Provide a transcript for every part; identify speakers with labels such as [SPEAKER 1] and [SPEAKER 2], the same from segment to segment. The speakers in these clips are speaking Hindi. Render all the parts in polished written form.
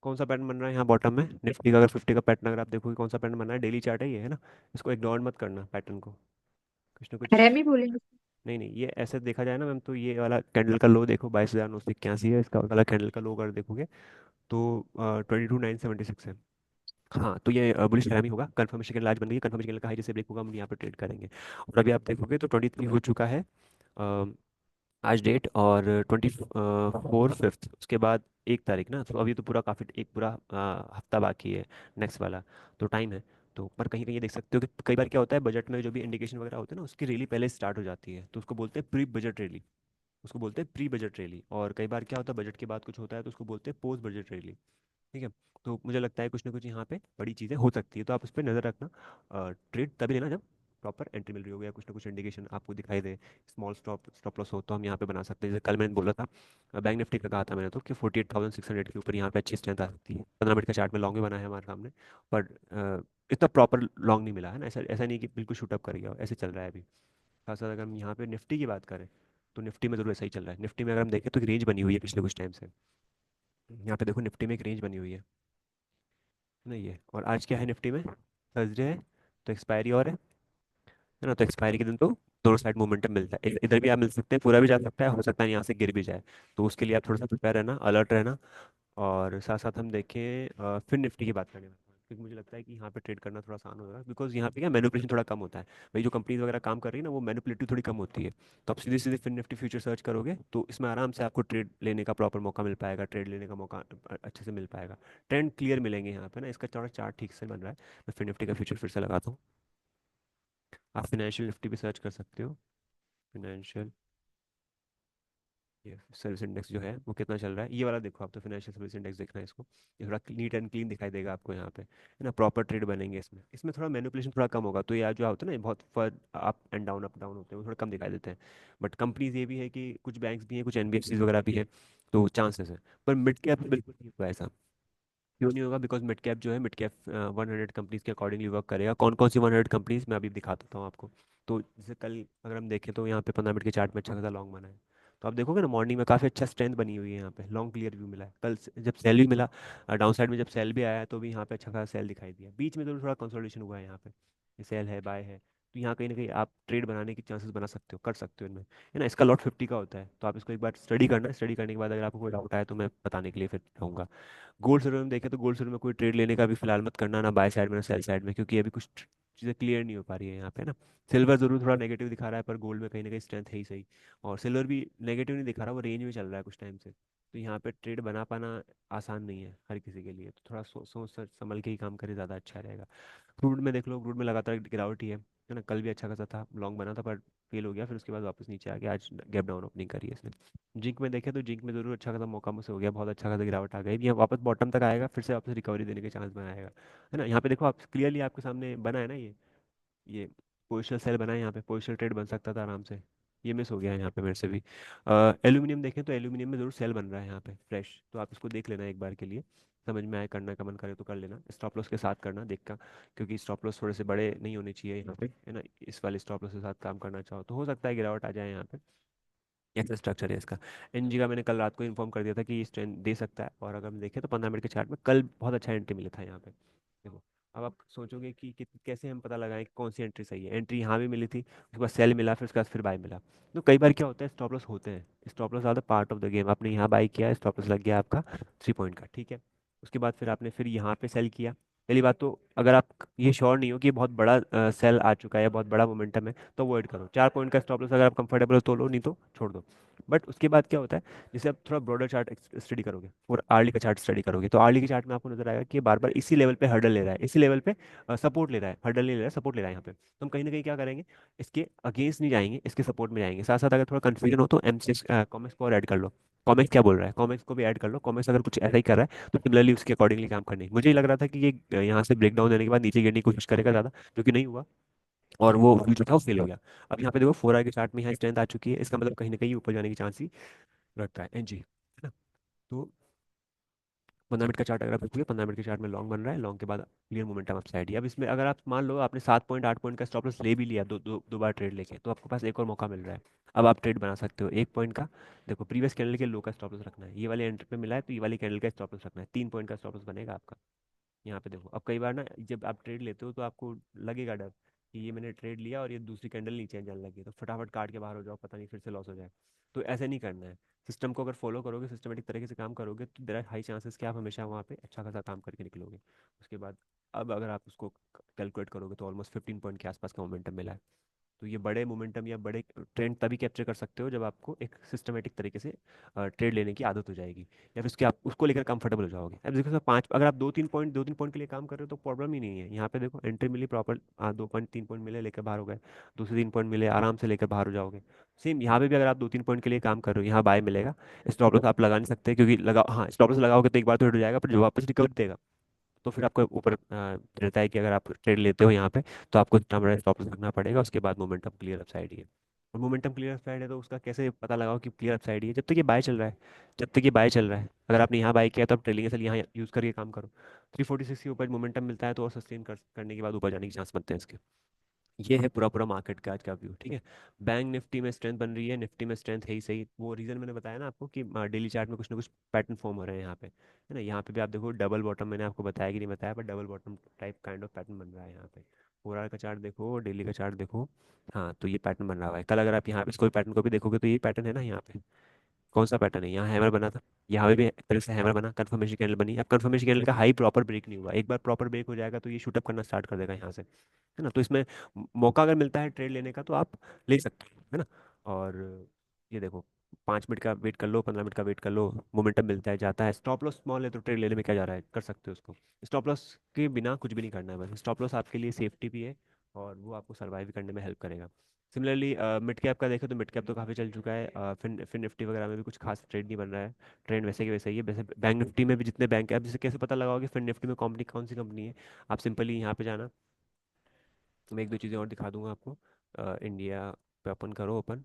[SPEAKER 1] कौन सा पैटर्न बन रहा है यहाँ बॉटम में निफ्टी का? अगर 50 का पैटर्न अगर आप देखोगे कौन सा पैटर्न बन रहा है, डेली चार्ट है ये, है ना? इसको इग्नोर मत करना पैटर्न को, कुछ ना कुछ।
[SPEAKER 2] रैमी बोलेंगे।
[SPEAKER 1] नहीं नहीं, ये ऐसे देखा जाए ना मैम, तो ये वाला कैंडल का लो देखो 22,981 है, इसका वाला कैंडल का लो अगर देखोगे तो 22,976 है। हाँ, तो ये बुलिश रैली होगा, कंफर्मेशन कैंडल आज बन गई, कंफर्मेशन कैंडल का हाई जैसे ब्रेक होगा हम यहाँ पे ट्रेड करेंगे। और अभी आप देखोगे तो 23 हो चुका है आज डेट, और 24 5 उसके बाद 1 तारीख ना, तो अभी तो पूरा काफ़ी एक पूरा हफ्ता बाकी है नेक्स्ट वाला, तो टाइम है। तो पर कहीं कहीं ये देख सकते हो कि कई बार क्या होता है, बजट में जो भी इंडिकेशन वगैरह होते हैं ना, उसकी रैली पहले स्टार्ट हो जाती है, तो उसको बोलते हैं प्री बजट रैली। उसको बोलते हैं प्री बजट रैली। और कई बार क्या होता है, बजट के बाद कुछ होता है तो उसको बोलते हैं पोस्ट बजट रैली। ठीक है। तो मुझे लगता है कुछ ना कुछ यहाँ पे बड़ी चीज़ें हो सकती है, तो आप उस पर नज़र रखना। ट्रेड तभी लेना जब प्रॉपर एंट्री मिल रही होगी या कुछ ना कुछ इंडिकेशन आपको दिखाई दे, स्मॉल स्टॉप लॉस हो तो हम यहाँ पे बना सकते हैं। जैसे कल मैंने बोला था, बैंक निफ्टी का कहा था मैंने तो कि 48,600 के ऊपर यहाँ पे अच्छी स्ट्रेंथ आ सकती है। 15 मिनट का चार्ट में लॉन्ग भी बना है हमारे सामने, पर इतना प्रॉपर लॉन्ग नहीं मिला है ना, ऐसा ऐसा नहीं कि बिल्कुल शूट अप करेगा, ऐसे चल रहा है अभी। साथ साथ अगर हम यहाँ पे निफ्टी की बात करें तो निफ्टी में जरूर ऐसा ही चल रहा है। निफ्टी में अगर हम देखें तो एक रेंज बनी हुई है पिछले कुछ टाइम से। यहाँ पे देखो निफ्टी में एक रेंज बनी हुई है, नहीं है? और आज क्या है निफ्टी में? थर्सडे है, तो एक्सपायरी और है ना? तो एक्सपायरी के दिन तो दोनों साइड मोमेंटम मिलता है, इधर भी आप मिल सकते हैं, पूरा भी जा सकता है, हो सकता है यहाँ से गिर भी जाए। तो उसके लिए आप थोड़ा सा प्रिपेयर रहना, अलर्ट रहना। और साथ साथ हम देखें फिर निफ्टी की बात करें, क्योंकि मुझे लगता है कि यहाँ पे ट्रेड करना थोड़ा आसान होगा, बिकॉज यहाँ पे क्या मैनिपुलेशन थोड़ा कम होता है। भाई जो कंपनीज वगैरह काम कर रही है ना, वो मैनिपुलेटिव थोड़ी कम होती है। तो आप सीधे सीधे फिर निफ्टी फ्यूचर सर्च करोगे तो इसमें आराम से आपको ट्रेड लेने का प्रॉपर मौका मिल पाएगा, ट्रेड लेने का मौका अच्छे से मिल पाएगा। ट्रेंड क्लियर मिलेंगे यहाँ पे ना, इसका थोड़ा चार्ट ठीक से बन रहा है। मैं फिर निफ्टी का फ्यूचर फिर से लगाता हूँ। आप फिनेंशियल निफ्टी भी सर्च कर सकते हो। फिनेंशियल, ये सर्विस इंडेक्स जो है वो कितना चल रहा है, ये वाला देखो आप, तो फाइनेंशियल सर्विस इंडेक्स देखना है इसको। ये थोड़ा नीट एंड क्लीन दिखाई देगा आपको यहाँ पे, है ना? प्रॉपर ट्रेड बनेंगे इसमें, इसमें थोड़ा मैनिपुलेशन थोड़ा कम होगा, तो यार जो होता है ना बहुत फर अप डाउन होते हैं, वो थोड़ा कम दिखाई देते हैं। बट कंपनीज ये भी है कि कुछ बैंक्स भी हैं, कुछ एनबीएफसीज वगैरह भी है, तो चांसेस है। पर मिड कैप में बिल्कुल नहीं होगा ऐसा। क्यों नहीं होगा? बिकॉज मिड कैप जो है, मिड कैप 100 कंपनीज के अकॉर्डिंगली वर्क करेगा। कौन कौन सी 100 कंपनीज, मैं अभी दिखा देता हूँ आपको। तो जैसे कल अगर हम देखें तो यहाँ पे 15 मिनट के चार्ट में अच्छा खासा लॉन्ग बना है। तो आप देखोगे ना, मॉर्निंग में काफ़ी अच्छा स्ट्रेंथ बनी हुई है यहाँ पे, लॉन्ग क्लियर व्यू मिला है कल जब सेल भी मिला, डाउन साइड में जब सेल भी आया है तो भी यहाँ पे अच्छा खासा सेल दिखाई दिया, बीच में तो थोड़ा कंसोलिडेशन हुआ है यहाँ पे, ये सेल है बाय है। तो यहाँ कहीं ना कहीं आप ट्रेड बनाने की चांसेस बना सकते हो, कर सकते हो इनमें, है ना? इसका लॉट 50 का होता है, तो आप इसको एक बार स्टडी करना, स्टडी करने के बाद अगर आपको कोई डाउट आए तो मैं बताने के लिए फिर रहूँगा। गोल्ड सिल्वर में देखें तो गोल्ड सिल्वर में कोई ट्रेड लेने का भी फिलहाल मत करना, ना बाय साइड में ना सेल साइड में, क्योंकि अभी कुछ चीज़ें क्लियर नहीं हो पा रही है यहाँ पे ना। सिल्वर जरूर थोड़ा नेगेटिव दिखा रहा है, पर गोल्ड में कहीं ना कहीं स्ट्रेंथ है ही सही। और सिल्वर भी नेगेटिव नहीं दिखा रहा, वो रेंज में चल रहा है कुछ टाइम से। तो यहाँ पे ट्रेड बना पाना आसान नहीं है हर किसी के लिए, तो थोड़ा सोच समझ संभल के ही काम करे, ज़्यादा अच्छा रहेगा। क्रूड में देख लो, क्रूड में लगातार गिरावट ही है ना? कल भी अच्छा खासा था, लॉन्ग बना था पर फेल हो गया, फिर उसके बाद वापस नीचे आ गया, आज गैप डाउन ओपनिंग करी है इसने। जिंक में देखें तो जिंक में जरूर अच्छा खासा मौका मुझसे हो गया, बहुत अच्छा खासा गिरावट आ गई, ये वापस बॉटम तक आएगा, फिर से वापस रिकवरी देने के चांस बनाएगा, है ना? यहाँ पे देखो आप क्लियरली आपके सामने बना है ना, ये पोजिशनल सेल बना है यहाँ पे, पोजिशनल ट्रेड बन सकता था आराम से, ये मिस हो गया है यहाँ पे मेरे से भी। एल्यूमिनियम देखें तो एल्यूमिनियम में जरूर सेल बन रहा है यहाँ पे फ्रेश, तो आप इसको देख लेना एक बार के लिए, समझ में आए, करना का मन करे तो कर लेना, स्टॉप लॉस के साथ करना देख का, क्योंकि स्टॉप लॉस थोड़े से बड़े नहीं होने चाहिए यहाँ पे, है ना? इस वाले स्टॉप लॉस के साथ काम करना चाहो तो हो सकता है गिरावट आ जाए यहाँ पे। ऐसा स्ट्रक्चर है इसका। एनजी का मैंने कल रात को इन्फॉर्म कर दिया था कि ये स्ट्रेंथ दे सकता है, और अगर हम देखें तो 15 मिनट के चार्ट में कल बहुत अच्छा एंट्री मिला था यहाँ पे। देखो, अब आप सोचोगे कि कैसे हम पता लगाएं कि कौन सी एंट्री सही है। एंट्री यहाँ भी मिली थी, उसके बाद सेल मिला, फिर उसके बाद फिर बाय मिला। तो कई बार क्या होता है, स्टॉप लॉस होते हैं, stop loss are the part of the game. आपने यहाँ बाय किया, स्टॉप लॉस लग गया आपका 3 पॉइंट का, ठीक है। उसके बाद फिर आपने फिर यहाँ पे सेल किया। पहली बात तो अगर आप ये श्योर नहीं हो कि ये बहुत बड़ा सेल आ चुका है या बहुत बड़ा मोमेंटम है, तो अवॉइड करो। 4 पॉइंट का स्टॉप लॉस अगर आप कंफर्टेबल हो तो लो, नहीं तो छोड़ दो। बट उसके बाद क्या होता है, जैसे आप थोड़ा ब्रॉडर चार्ट स्टडी करोगे और आर्ली का चार्ट स्टडी करोगे, तो आर्ली के चार्ट में आपको नजर आएगा कि ये बार बार इसी लेवल पे हर्डल ले रहा है, इसी लेवल पे सपोर्ट ले रहा है, हर्डल नहीं ले रहा है, सपोर्ट ले रहा है यहाँ पे। तो हम कहीं ना कहीं क्या करेंगे, इसके अगेंस्ट नहीं जाएंगे, इसके सपोर्ट में जाएंगे। साथ साथ अगर थोड़ा कंफ्यूजन हो तो एमसीएक्स कॉमेक्स को और ऐड कर लो। कॉमेक्स क्या बोल रहा है, कॉमेक्स को भी ऐड कर लो। कॉमेक्स अगर कुछ ऐसा ही कर रहा है तो सिमिलरली उसके अकॉर्डिंगली काम करने, मुझे ही लग रहा था कि ये यहाँ से ब्रेक डाउन देने के बाद नीचे गिरने की कोशिश करेगा ज़्यादा, जो कि नहीं हुआ, और वो जो था वो फेल हो गया। अब यहाँ पे देखो 4 आवर के चार्ट में यहाँ स्ट्रेंथ आ चुकी है, इसका मतलब कहीं ना कहीं ऊपर जाने की चांस ही रखता है एनजी, है ना? तो 15 मिनट का चार्ट अगर आप देखिए, 15 मिनट के चार्ट में लॉन्ग बन रहा है, लॉन्ग के बाद क्लियर मोमेंटम अपसाइड है। अब इसमें अगर आप मान लो आपने 7.8 पॉइंट का स्टॉप लॉस ले भी लिया, दो बार ट्रेड लेके, तो आपके पास एक और मौका मिल रहा है। अब आप ट्रेड बना सकते हो 1 पॉइंट का। देखो प्रीवियस कैंडल के लो का स्टॉप लॉस रखना है, ये वाले एंट्री पे मिला है तो ये वाली कैंडल का स्टॉप लॉस रखना है, 3 पॉइंट का स्टॉप लॉस बनेगा आपका। यहाँ पे देखो, अब कई बार ना जब आप ट्रेड लेते हो तो आपको लगेगा डर कि ये मैंने ट्रेड लिया और ये दूसरी कैंडल नीचे जाने लगी, तो फटाफट काट के बाहर हो जाओ, पता नहीं फिर से लॉस हो जाए। तो ऐसे नहीं करना है। सिस्टम को अगर फॉलो करोगे, सिस्टमेटिक तरीके से काम करोगे, तो देर आर हाई चांसेस कि आप हमेशा वहाँ पे अच्छा खासा काम करके निकलोगे। उसके बाद अब अगर आप उसको कैलकुलेट करोगे तो ऑलमोस्ट 15 पॉइंट के आसपास का मोमेंटम मिला है। तो ये बड़े मोमेंटम या बड़े ट्रेंड तभी कैप्चर कर सकते हो जब आपको एक सिस्टमेटिक तरीके से ट्रेड लेने की आदत हो जाएगी, या फिर उसके आप उसको लेकर कंफर्टेबल हो जाओगे। अब देखो सर, पाँच अगर आप 2-3 पॉइंट के लिए काम कर रहे हो तो प्रॉब्लम ही नहीं है। यहाँ पे देखो एंट्री मिली प्रॉपर, 2 पॉइंट 3 पॉइंट मिले लेकर बाहर हो गए, दूसरे 3 पॉइंट मिले आराम से लेकर बाहर हो जाओगे। सेम यहाँ पे भी अगर आप 2-3 पॉइंट के लिए काम कर रहे हो, यहाँ बाय मिलेगा। स्टॉप लॉस आप लगा नहीं सकते, क्योंकि लगा, हाँ स्टॉप लॉस लगाओगे तो एक बार तो हिट हो जाएगा, पर जो वापस रिकवर देगा तो फिर आपको ऊपर रहता है कि अगर आप ट्रेड लेते हो यहाँ पे तो आपको इतना बड़ा स्टॉप लॉस रखना पड़ेगा। उसके बाद मोमेंटम क्लियर अपसाइड ही है। और मोमेंटम क्लियर अपसाइड है तो उसका कैसे पता लगाओ कि क्लियर अपसाइड ही है? जब तक ये बाय चल रहा है, जब तक ये बाय चल रहा है। अगर आपने यहाँ बाय किया तो आप ट्रेलिंग एसएल यहाँ यूज़ करके काम करो। 346 के ऊपर मोमेंटम मिलता है तो और सस्टेन करने के बाद ऊपर जाने के चांस बनते हैं इसके। ये है पूरा पूरा मार्केट का आज का व्यू, ठीक है। बैंक निफ्टी में स्ट्रेंथ बन रही है, निफ्टी में स्ट्रेंथ है ही सही। वो रीजन मैंने बताया ना आपको कि डेली चार्ट में कुछ ना कुछ पैटर्न फॉर्म हो रहे हैं यहाँ पे, है ना। यहाँ पे भी आप देखो डबल बॉटम, मैंने आपको बताया कि नहीं बताया, पर double bottom type kind of pattern बन रहा है यहाँ पे। पूरा का चार्ट देखो, डेली का चार्ट देखो। हाँ, तो ये पैटर्न बन रहा है। कल अगर आप यहाँ पे इस कोई पैटर्न को भी देखोगे तो ये पैटर्न है ना यहाँ पे। कौन सा पैटर्न है? यहाँ हैमर बना था, यहाँ पे भी एक तरह से हैमर बना, कंफर्मेशन कैंडल बनी। अब कंफर्मेशन कैंडल का हाई प्रॉपर ब्रेक नहीं हुआ, एक बार प्रॉपर ब्रेक हो जाएगा तो ये शूट अप करना स्टार्ट कर देगा यहाँ से, है ना। तो इसमें मौका अगर मिलता है ट्रेड लेने का तो आप ले सकते हो, है ना। और ये देखो, 5 मिनट का वेट कर लो, 15 मिनट का वेट कर लो, मोमेंटम मिलता है जाता है। स्टॉप लॉस स्मॉल है तो ट्रेड लेने में क्या जा रहा है, कर सकते हो उसको। स्टॉप लॉस के बिना कुछ भी नहीं करना है, बस स्टॉप लॉस आपके लिए सेफ्टी भी है और वो आपको सर्वाइव करने में हेल्प करेगा। सिमिलरली मिड कैप का देखें तो मिड कैप तो काफ़ी चल चुका है। फिर निफ्टी वगैरह में भी कुछ खास ट्रेड नहीं बन रहा है। ट्रेंड वैसे के वैसे ही है। वैसे बैंक निफ्टी में भी जितने बैंक है, अब जैसे कैसे पता लगाओगे फिर निफ्टी में कंपनी कौन सी कंपनी है? आप सिंपली यहाँ पे जाना, मैं एक दो चीज़ें और दिखा दूंगा आपको। इंडिया पे ओपन करो, ओपन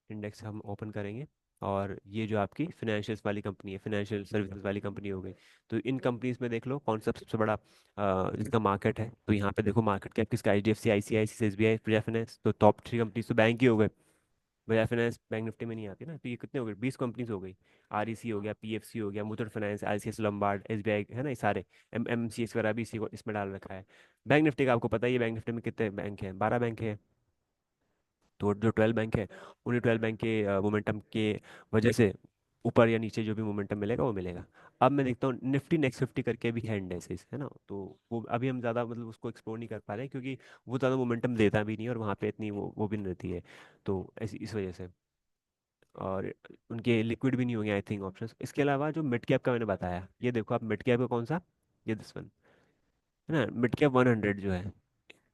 [SPEAKER 1] इंडेक्स हम ओपन करेंगे। और ये जो आपकी फिनेंशियल्स वाली कंपनी है, फिनेंशियल सर्विसेज वाली कंपनी हो गई, तो इन कंपनीज में देख लो कौन सा सबसे बड़ा इसका मार्केट है। तो यहाँ पे देखो मार्केट कैप किसका, HDFC, ICICI, SBI, Bajaj finance. तो टॉप 3 कंपनीज तो बैंक ही हो गए। बजाज फाइनेंस बैंक निफ्टी में नहीं आती ना, तो ये कितने हो गए, 20 कंपनीज हो गई। आरईसी हो गया, पीएफसी हो गया, Muthoot finance, ICICI Lombard, SBI, है ना, ये सारे एमसीएक्स वगैरह भी इसी को इसमें डाल रखा है। बैंक निफ्टी का आपको पता ही है, बैंक निफ्टी में कितने बैंक हैं, 12 बैंक हैं। तो जो 12 बैंक है, उन्हीं 12 बैंक के मोमेंटम के वजह से ऊपर या नीचे जो भी मोमेंटम मिलेगा वो मिलेगा। अब मैं देखता हूँ निफ्टी नेक्स्ट 50 करके भी है इंडेक्सेस, है ना। तो वो अभी हम ज़्यादा मतलब उसको एक्सप्लोर नहीं कर पा रहे हैं, क्योंकि वो ज़्यादा मोमेंटम देता भी नहीं है और वहाँ पे इतनी वो भी नहीं रहती है। तो ऐसी इस वजह से, और उनके लिक्विड भी नहीं होंगे आई थिंक ऑप्शंस। इसके अलावा जो मिड कैप का मैंने बताया, ये देखो आप मिड कैप का कौन सा, ये दिस वन, है ना, मिड कैप 100 जो है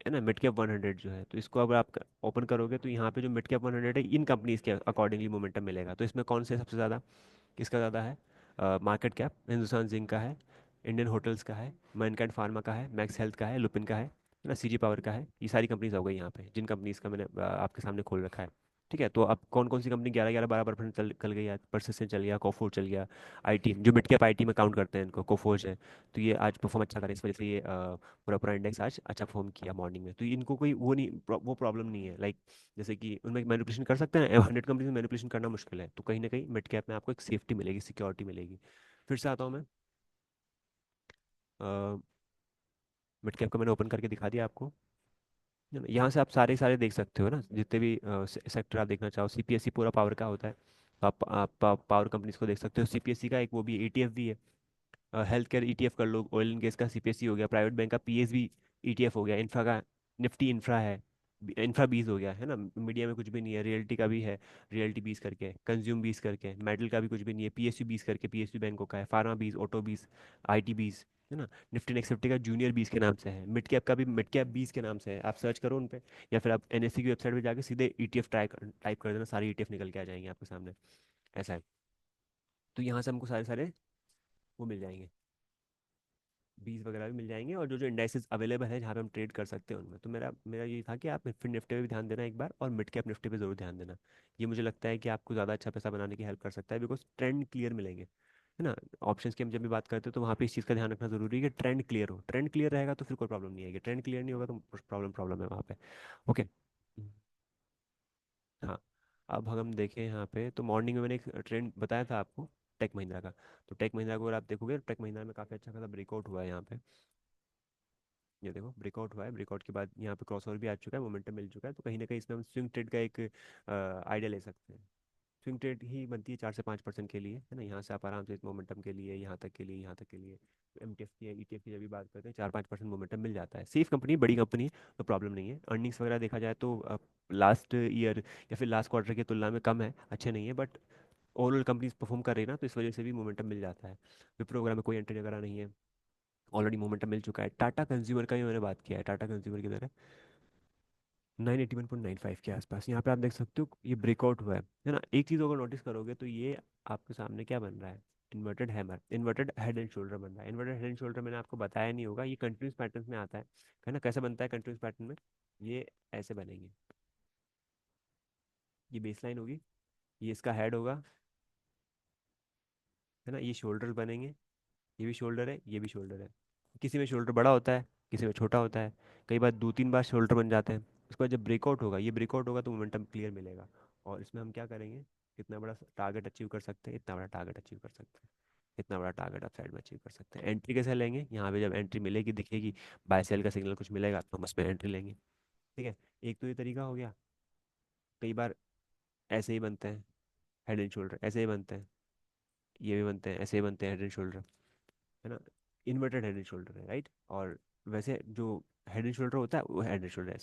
[SPEAKER 1] ना, मिड कैप 100 जो है, तो इसको अगर आप ओपन करोगे तो यहाँ पे जो मिड कैप 100 है, इन कंपनीज के अकॉर्डिंगली मोमेंटम मिलेगा। तो इसमें कौन से सबसे ज़्यादा, किसका ज़्यादा है? मार्केट कैप हिंदुस्तान जिंक का है, इंडियन होटल्स का है, मैनकाइंड फार्मा का है, मैक्स हेल्थ का है, लुपिन का है ना, सीजी पावर का है। ये सारी कंपनीज हो गई यहाँ पे, जिन कंपनीज का मैंने आपके सामने खोल रखा है। ठीक है, तो अब कौन कौन सी कंपनी 11-11 12% चल गई, आज परसिस्टेंट चल गया, कोफोर्ज चल गया। आईटी जो मिड कैप आईटी में काउंट करते हैं इनको, कोफोर्ज है। तो ये आज परफॉर्म अच्छा करे, इस वजह से ये पूरा पूरा इंडेक्स आज अच्छा परफॉर्म किया मॉर्निंग में। तो इनको कोई वो नहीं, वो प्रॉब्लम नहीं है, लाइक जैसे कि उनमें मैनिपुलेशन कर सकते हैं, 100 कंपनीज में मैनिपुलेशन करना मुश्किल है, तो कहीं ना कहीं मिड कैप में आपको एक सेफ्टी मिलेगी, सिक्योरिटी मिलेगी। फिर से आता हूँ मैं, मिड कैप का मैंने ओपन करके दिखा दिया आपको, है ना? यहाँ से आप सारे सारे देख सकते हो ना, जितने भी सेक्टर आप देखना चाहो। सीपीएससी पूरा पावर का होता है, तो आप पावर कंपनीज को देख सकते हो। सीपीएससी का एक वो भी एटीएफ भी है, हेल्थ केयर ईटीएफ कर लो, ऑयल एंड गैस का सीपीएससी हो गया, प्राइवेट बैंक का पीएसबी ईटीएफ हो गया, इंफ्रा का निफ्टी इंफ्रा है, इंफ्रा 20 हो गया, है ना। मीडिया में कुछ भी नहीं है, रियल्टी का भी है, रियल्टी 20 करके, कंज्यूम 20 करके, मेटल का भी कुछ भी नहीं है, पीएसयू 20 करके, पीएसयू बैंकों का है, फार्मा 20, ऑटो 20, आईटी 20, है ना। निफ्टी नेक्स्ट फिफ्टी का जूनियर 20 के नाम से है, मिड कैप का भी मिड कैप 20 के नाम से है, आप सर्च करो उन पे, या फिर आप एनएससी की वेबसाइट पे जाके सीधे ईटीएफ टाइप कर देना, सारे ईटीएफ निकल के आ जाएंगे आपके सामने। ऐसा है। तो यहाँ से हमको सारे सारे वो मिल जाएंगे। बीस वगैरह भी मिल जाएंगे, और जो जो इंडाइसेस अवेलेबल है जहाँ पे हम ट्रेड कर सकते हैं उनमें। तो मेरा मेरा ये था कि आप फिर निफ्टी पे भी ध्यान देना एक बार, और मिड कैप निफ्टी पे ज़रूर ध्यान देना। ये मुझे लगता है कि आपको ज़्यादा अच्छा पैसा बनाने की हेल्प कर सकता है, बिकॉज ट्रेंड क्लियर मिलेंगे, है ना। ऑप्शंस की हम जब भी बात करते हैं तो वहाँ पे इस चीज़ का ध्यान रखना जरूरी है कि ट्रेंड क्लियर हो। ट्रेंड क्लियर रहेगा तो फिर कोई प्रॉब्लम नहीं आएगी, ट्रेंड क्लियर नहीं होगा तो प्रॉब्लम प्रॉब्लम है वहाँ पे। ओके। हाँ। अब हम देखें यहाँ पे, तो मॉर्निंग में मैंने एक ट्रेंड बताया था आपको, टेक महिंद्रा का। तो टेक महिंद्रा को अगर आप देखोगे, टेक महिंद्रा में काफ़ी अच्छा खासा ब्रेकआउट हुआ है यहाँ पे। ये देखो ब्रेकआउट हुआ है, ब्रेकआउट के बाद यहाँ पे क्रॉसओवर भी आ चुका है, मोमेंटम मिल चुका है। तो कहीं ना कहीं इसमें हम स्विंग ट्रेड का एक आइडिया ले सकते हैं। स्विंग ट्रेड ही बनती है 4 से 5% के लिए, है ना। यहाँ से आप आराम से इस मोमेंटम के लिए, यहाँ तक के लिए, यहाँ तक के लिए, एम टी एफ की ई टी एफ की जब भी बात करते हैं, 4-5% मोमेंटम मिल जाता है। सेफ कंपनी, बड़ी कंपनी है, तो प्रॉब्लम नहीं है। अर्निंग्स वगैरह देखा जाए तो लास्ट ईयर या फिर लास्ट क्वार्टर की तुलना में कम है, अच्छे नहीं है, बट ओवरऑल कंपनीज परफॉर्म कर रही है ना, तो इस वजह से भी मोमेंटम मिल जाता है। विप्रो वगैरह में कोई एंट्री वगैरह नहीं है, ऑलरेडी मोमेंटम मिल चुका है। टाटा कंज्यूमर का ही मैंने बात किया है, टाटा कंज्यूमर की तरह 981.95 के आसपास यहाँ पे आप देख सकते हो ये ब्रेकआउट हुआ है ना। एक चीज़ अगर नोटिस करोगे तो ये आपके सामने क्या बन रहा है, inverted hammer, inverted head and shoulder बन रहा है। इन्वर्टेड हेड एंड शोल्डर मैंने आपको बताया नहीं होगा, ये कंटिन्यूस पैटर्न में आता है ना। कैसे बनता है कंटिन्यूस पैटर्न में, ये ऐसे बनेंगे, ये बेसलाइन होगी, ये इसका हेड होगा, है ना। ये शोल्डर बनेंगे, ये भी शोल्डर है, ये भी शोल्डर है। किसी में शोल्डर बड़ा होता है, किसी में छोटा होता है, कई बार 2-3 बार शोल्डर बन जाते हैं। उसके बाद जब ब्रेकआउट होगा, ये ब्रेकआउट होगा तो मोमेंटम क्लियर मिलेगा। और इसमें हम क्या करेंगे, कितना बड़ा टारगेट अचीव कर सकते हैं, इतना बड़ा टारगेट अचीव कर सकते हैं, इतना बड़ा टारगेट आप साइड में अचीव कर सकते हैं। एंट्री कैसे लेंगे, यहाँ पे जब एंट्री मिलेगी, दिखेगी, बाय सेल का सिग्नल कुछ मिलेगा तो हम उसमें एंट्री लेंगे। ठीक है। एक तो ये तरीका हो गया। कई बार ऐसे ही बनते हैं हेड एंड शोल्डर, ऐसे ही बनते हैं, ये भी बनते हैं, ऐसे ही बनते हैं हेड एंड शोल्डर, है ना। इन्वर्टेड हेड एंड शोल्डर है, राइट। और वैसे जो हेड एंड शोल्डर होता है वो हेड एंड शोल्डर है।